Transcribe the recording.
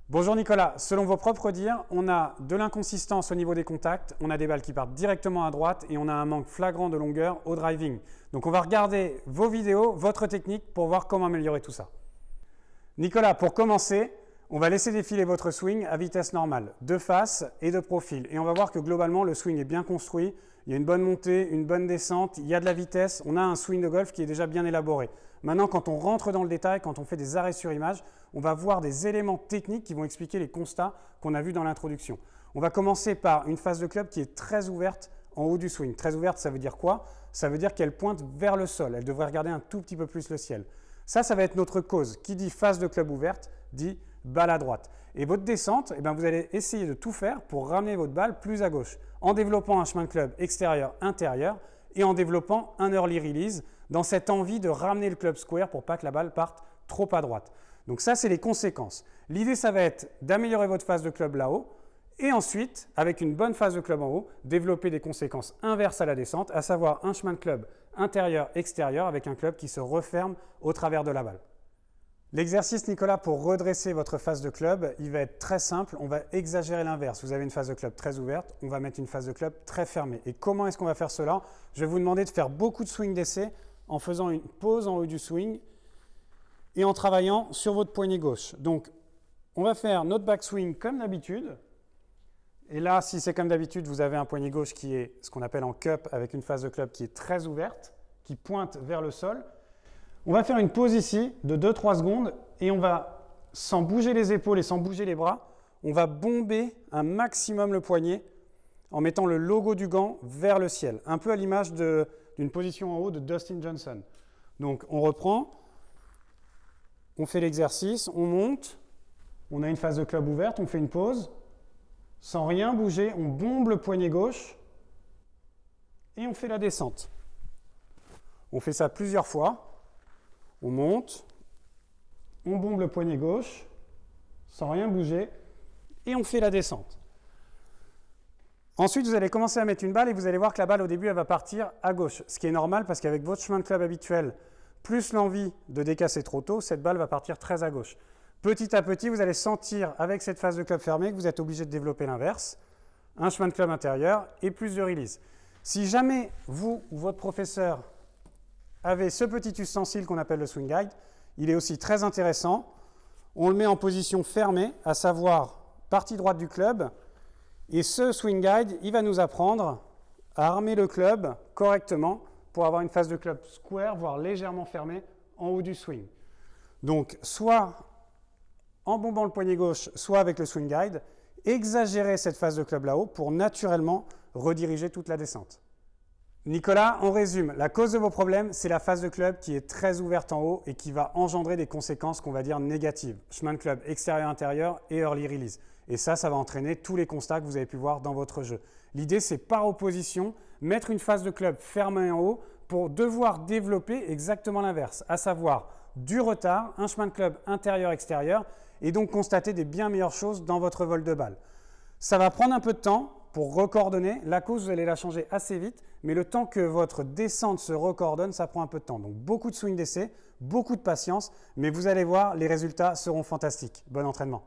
Bonjour Nicolas, selon vos propres dires, on a de l'inconsistance au niveau des contacts, on a des balles qui partent directement à droite et on a un manque flagrant de longueur au driving. Donc on va regarder vos vidéos, votre technique pour voir comment améliorer tout ça. Nicolas, pour commencer, on va laisser défiler votre swing à vitesse normale, de face et de profil. Et on va voir que globalement, le swing est bien construit, il y a une bonne montée, une bonne descente, il y a de la vitesse, on a un swing de golf qui est déjà bien élaboré. Maintenant, quand on rentre dans le détail, quand on fait des arrêts sur image, on va voir des éléments techniques qui vont expliquer les constats qu'on a vus dans l'introduction. On va commencer par une face de club qui est très ouverte en haut du swing. Très ouverte, ça veut dire quoi? Ça veut dire qu'elle pointe vers le sol, elle devrait regarder un tout petit peu plus le ciel. Ça va être notre cause. Qui dit face de club ouverte, dit balle à droite. Et votre descente, vous allez essayer de tout faire pour ramener votre balle plus à gauche, en développant un chemin de club extérieur-intérieur et en développant un early release dans cette envie de ramener le club square pour pas que la balle parte trop à droite. Donc ça, c'est les conséquences. L'idée, ça va être d'améliorer votre phase de club là-haut et ensuite, avec une bonne phase de club en haut, développer des conséquences inverses à la descente, à savoir un chemin de club intérieur-extérieur avec un club qui se referme au travers de la balle. L'exercice, Nicolas, pour redresser votre phase de club, il va être très simple. On va exagérer l'inverse. Vous avez une phase de club très ouverte, on va mettre une phase de club très fermée. Et comment est-ce qu'on va faire cela? Je vais vous demander de faire beaucoup de swing d'essai en faisant une pause en haut du swing et en travaillant sur votre poignet gauche. Donc, on va faire notre backswing comme d'habitude. Et là, si c'est comme d'habitude, vous avez un poignet gauche qui est ce qu'on appelle en cup avec une phase de club qui est très ouverte, qui pointe vers le sol. On va faire une pause ici de 2-3 secondes et on va, sans bouger les épaules et sans bouger les bras, on va bomber un maximum le poignet en mettant le logo du gant vers le ciel, un peu à l'image d'une position en haut de Dustin Johnson. Donc on reprend, on fait l'exercice, on monte, on a une phase de club ouverte, on fait une pause, sans rien bouger, on bombe le poignet gauche et on fait la descente. On fait ça plusieurs fois. On monte, on bombe le poignet gauche, sans rien bouger, et on fait la descente. Ensuite, vous allez commencer à mettre une balle et vous allez voir que la balle, au début, elle va partir à gauche. Ce qui est normal parce qu'avec votre chemin de club habituel, plus l'envie de décasser trop tôt, cette balle va partir très à gauche. Petit à petit, vous allez sentir, avec cette phase de club fermée, que vous êtes obligé de développer l'inverse, un chemin de club intérieur et plus de release. Si jamais vous ou votre professeur avez ce petit ustensile qu'on appelle le swing guide, il est aussi très intéressant. On le met en position fermée, à savoir partie droite du club. Et ce swing guide, il va nous apprendre à armer le club correctement pour avoir une phase de club square, voire légèrement fermée en haut du swing. Donc, soit en bombant le poignet gauche, soit avec le swing guide, exagérer cette phase de club là-haut pour naturellement rediriger toute la descente. Nicolas, on résume. La cause de vos problèmes, c'est la phase de club qui est très ouverte en haut et qui va engendrer des conséquences qu'on va dire négatives. Chemin de club extérieur-intérieur et early release. Et ça va entraîner tous les constats que vous avez pu voir dans votre jeu. L'idée, c'est par opposition, mettre une phase de club fermée en haut pour devoir développer exactement l'inverse, à savoir du retard, un chemin de club intérieur-extérieur et donc constater des bien meilleures choses dans votre vol de balle. Ça va prendre un peu de temps pour recoordonner. La cause, vous allez la changer assez vite, mais le temps que votre descente se recoordonne, ça prend un peu de temps. Donc beaucoup de swing d'essai, beaucoup de patience, mais vous allez voir, les résultats seront fantastiques. Bon entraînement.